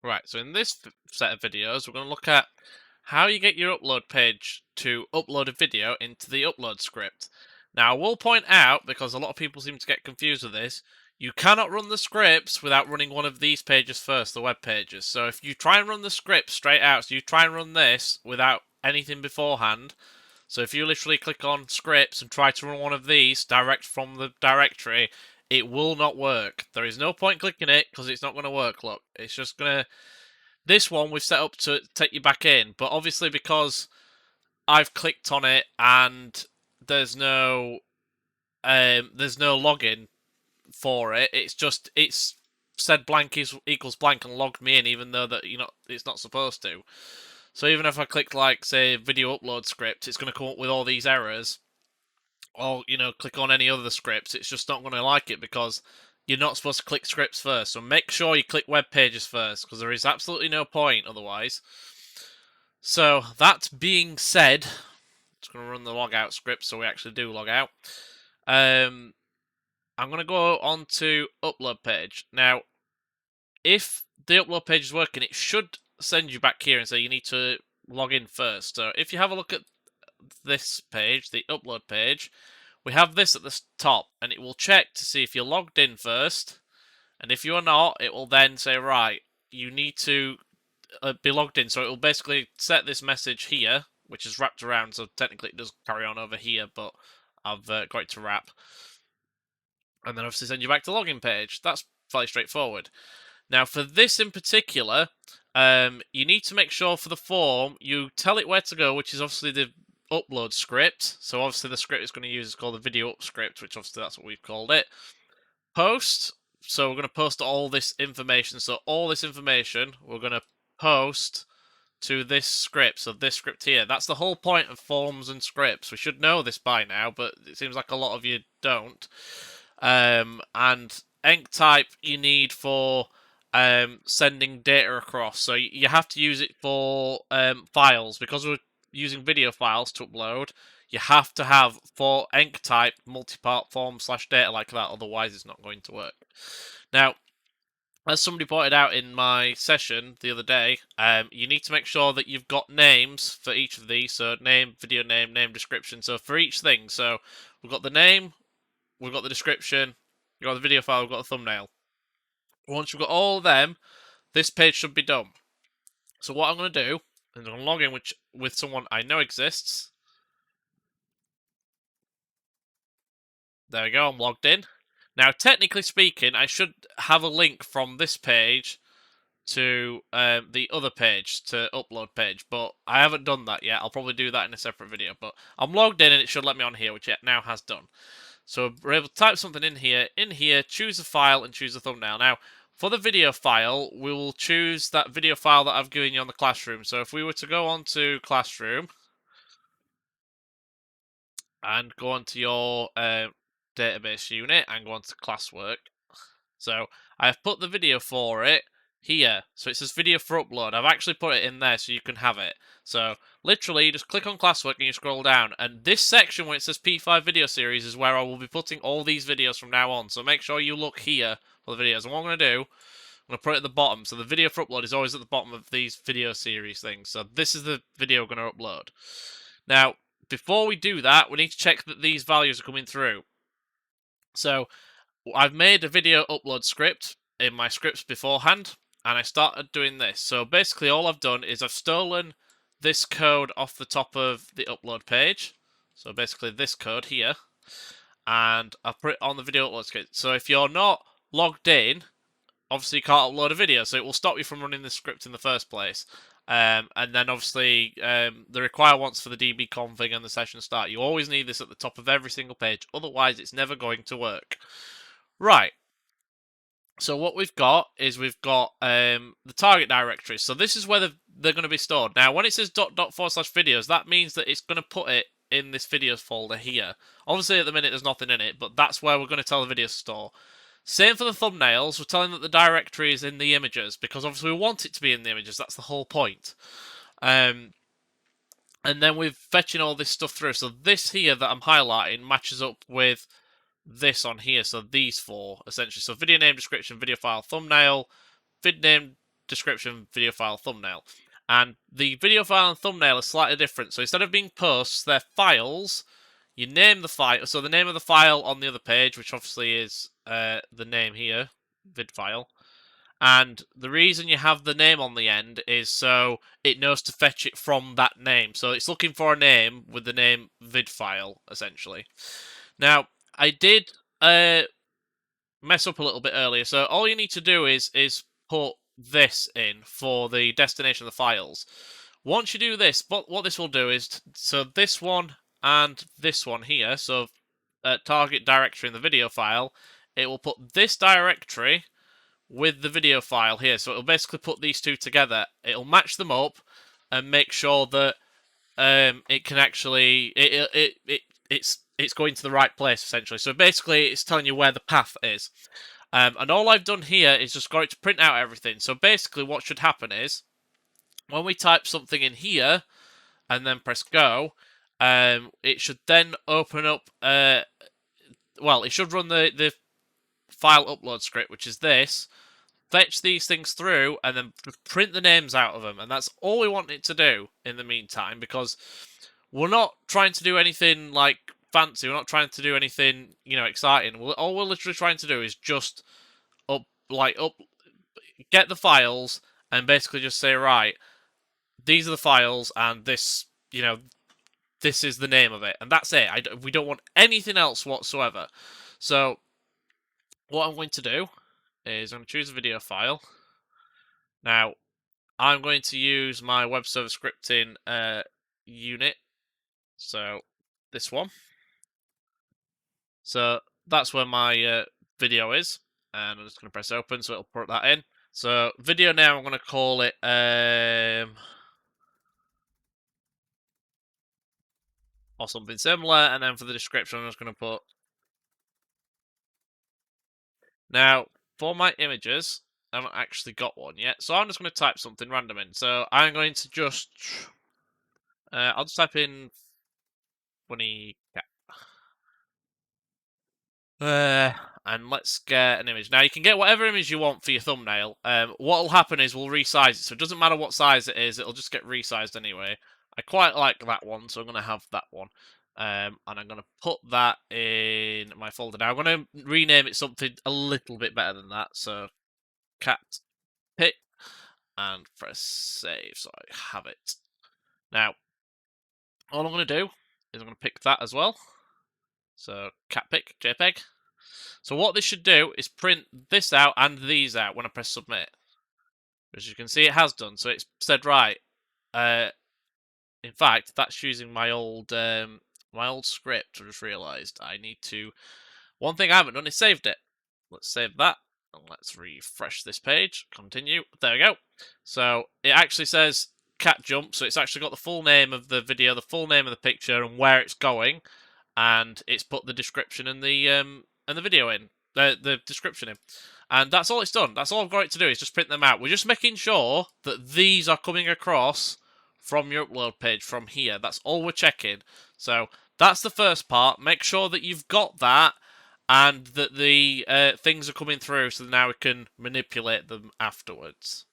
Right, so in this set of videos, we're going to look at how you get your upload page to upload a video into the upload script. Now, I will point out, because a lot of people seem to get confused with this, you cannot run the scripts without running one of these pages first, the web pages. So if you try and run the script straight out, so you try and run this without anything beforehand, so if you literally click on scripts and try to run one of these direct from the directory, it will not work. There is no point clicking it because it's not going to work. Look, it's just going to... This one we've set up to take you back in, but obviously because I've clicked on it and there's no login for it. It's said blank equals blank and logged me in, even though that it's not supposed to. So even if I click like say video upload script, it's going to come up with all these errors. Or click on any other scripts, it's just not going to like it because you're not supposed to click scripts first. So make sure you click web pages first because there is absolutely no point otherwise. So that being said, it's going to run the logout script so we actually do log out. I'm going to go on to upload page. Now, if the upload page is working, it should send you back here and say you need to log in first. So if you have a look at this page, the upload page, we have this at the top, and it will check to see if you're logged in first, and if you are not, it will then say, right, you need to be logged in. So it will basically set this message here, which is wrapped around, so technically it does carry on over here, but I've got it to wrap. And then obviously send you back to login page. That's fairly straightforward. Now for this in particular, you need to make sure for the form, you tell it where to go, which is obviously the upload script. So obviously the script it's going to use is called the video up script, which obviously that's what we've called it. Post. So we're going to post all this information. So all this information we're going to post to this script. So this script here. That's the whole point of forms and scripts. We should know this by now, but it seems like a lot of you don't. And enc type you need for sending data across. So you have to use it for files because we're using video files to upload. You have to have for enc type multi-part form / data like that, otherwise it's not going to work. Now, as somebody pointed out in my session the other day, you need to make sure that you've got names for each of these. So name, video name, name description. So for each thing, so we've got the name, we've got the description, we've got the video file, we've got the thumbnail. Once you've got all of them, this page should be done. So what I'm going to do is I'm going to log in with someone I know exists. There we go, I'm logged in. Now, technically speaking, I should have a link from this page to the other page, to upload page, but I haven't done that yet. I'll probably do that in a separate video, but I'm logged in and it should let me on here, which it now has done. So we're able to type something in here, choose a file and choose a thumbnail. Now, for the video file, we will choose that video file that I've given you on the Classroom. So if we were to go on to Classroom and go onto your database unit and go on to classwork. So I have put the video for it here. So it says video for upload. I've actually put it in there so you can have it. So literally, you just click on classwork and you scroll down. And this section where it says P5 video series is where I will be putting all these videos from now on. So make sure you look here for the videos. And what I'm going to do, I'm going to put it at the bottom. So the video for upload is always at the bottom of these video series things. So this is the video we're going to upload. Now, before we do that, we need to check that these values are coming through. So I've made a video upload script in my scripts beforehand, and I started doing this. So basically all I've done is I've stolen this code off the top of the upload page. So basically this code here, and I've put it on the video upload script. So if you're not logged in, obviously you can't upload a video, so it will stop you from running the script in the first place. And then obviously the require once for the DB config and the session start. You always need this at the top of every single page, otherwise it's never going to work. Right. So what we've got is we've got the target directory. So this is where they're going to be stored. Now, when it says /videos, that means that it's going to put it in this videos folder here. Obviously, at the minute, there's nothing in it, but that's where we're going to tell the video to store. Same for the thumbnails. We're telling that the directory is in the images, because obviously we want it to be in the images. That's the whole point. And then we're fetching all this stuff through. So this here that I'm highlighting matches up with this on here. So these four, essentially. So video name, description, video file, thumbnail, vid name, description, video file, thumbnail. And the video file and thumbnail are slightly different. So instead of being posts, they're files. You name the file. So the name of the file on the other page, which obviously is the name here, vid file. And the reason you have the name on the end is so it knows to fetch it from that name. So it's looking for a name with the name vid file, essentially. Now, I did mess up a little bit earlier. So all you need to do is put this in for the destination of the files. Once you do this, what this will do is, so this one and this one here, so target directory in the video file, it will put this directory with the video file here. So it'll basically put these two together. It'll match them up and make sure that it can actually it's going to the right place, essentially. So basically it's telling you where the path is. And all I've done here is just got it to print out everything. So basically what should happen is when we type something in here and then press go, it should then open up well, it should run the file upload script, which is this, fetch these things through, and then print the names out of them. And that's all we want it to do in the meantime, because we're not trying to do anything like fancy. We're not trying to do anything, you know, exciting. All we're literally trying to do is just get the files and basically just say, right, these are the files, and this, you know, this is the name of it, and that's it. We don't want anything else whatsoever. So what I'm going to do is I'm going to choose a video file. Now, I'm going to use my web server scripting unit. So this one. So that's where my video is, and I'm just going to press open, so it'll put that in. So video now, I'm going to call it or something similar, and then for the description, I'm just going to put. Now, for my images, I haven't actually got one yet, so I'm just going to type something random in. So I'm going to just, I'll just type in funny cat. And let's get an image. Now, you can get whatever image you want for your thumbnail. What will happen is we'll resize it, so it doesn't matter what size it is, it'll just get resized anyway. I quite like that one, so I'm going to have that one. And I'm going to put that in my folder. Now, I'm going to rename it something a little bit better than that. So, cat pick, and press save, so I have it. Now, all I'm going to do is I'm going to pick that as well. So, cat pick, JPEG. So what this should do is print this out and these out when I press submit. As you can see, it has done. So it's said, right, in fact, that's using my old script. I just realised I need to. One thing I haven't done is saved it. Let's save that and let's refresh this page. Continue. There we go. So it actually says cat jump. So it's actually got the full name of the video, the full name of the picture, and where it's going, and it's put the description and the video in the description in. And that's all it's done. That's all I've got it to do is just print them out. We're just making sure that these are coming across from your upload page from here. That's all we're checking. So that's the first part. Make sure that you've got that and that the things are coming through, so now we can manipulate them afterwards.